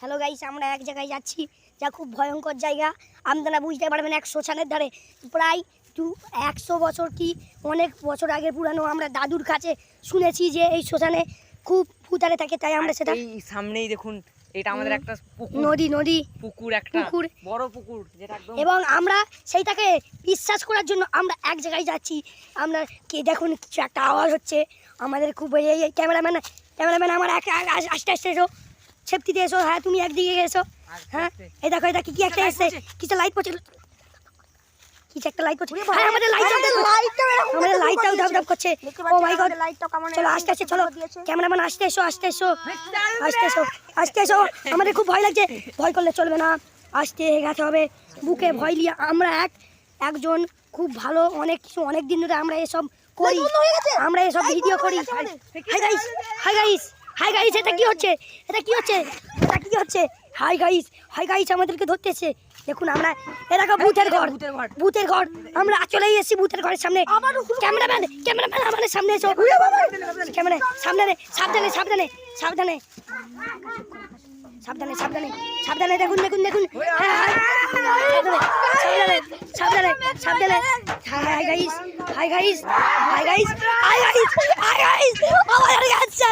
Hello guys, আমরা এক জায়গায় যাচ্ছি যা খুব ভয়ঙ্কর জায়গা। আপনারা বুঝতে পারবেন, এক শ্মশানের ধারে প্রায় 100 বছর কি অনেক বছর আগে পুরানো। আমরা দাদুর কাছে শুনেছি যে এই শ্মশানে খুব ভূতারে থাকে, তাই আমরা সেটা এই সামনেই দেখুন, এটা আমাদের একটা পুকুর একটা বড় পুকুর, যেটা একদম। এবং আমরা সেইটাকে বিশ্বাস করার জন্য আমরা এক জায়গায় যাচ্ছি। আমরা কে দেখুন, কিছু একটা আওয়াজ হচ্ছে। আমাদের খুব এই ক্যামেরাম্যান আমার আস্তে আস্তে এসো, সেফটিতে এসো। হ্যাঁ, তুমি একদিকে এসো। হ্যাঁ, এই দেখো, এটা কি একটা এসছে, কিছু লাইট পড়ছে, কিছু একটা লাইট পড়ছে। হ্যাঁ, আমাদের লাইটটাও দাব দাব করছে। ও মাই গড, চলো আস্তে আস্তে, চলো ক্যামেরাম্যান, আস্তে এসো, আস্তে এসো, আস্তে এসো, আস্তে এসো। আমাদের খুব ভয় লাগছে, ভয় করলে চলবে না, আস্তে এগাতে হবে। বুকে ভয় নিয়ে আমরা একজন খুব ভালো, অনেক দিন ধরে আমরা এসব করি, আমরা এসব ভিডিও করি। Hi guys, hi guys, hi guys, এটা কি হচ্ছে, এটা কি হচ্ছে, এটা কি হচ্ছে? হাই গাইস, হাই গাইস, আমাদেরকে ধরতেছে। দেখুন, আমরা এরকম ভূতের ঘর, আমরা চলে এসেছি ভূতের ঘরের সামনে। ক্যামেরাম্যান আমাদের সামনে এসো। ক্যামেরা সাবধানে, সাবধানে, সাবধানে, সাবধানে, সাবধানে, সাবধানে, সাবধানে। দেখুন, দেখুন, দেখুন, সাবধানে, সাবধানে। Hi guys, hi guys, hi guys, hi guys, hi guys, আমার কাছে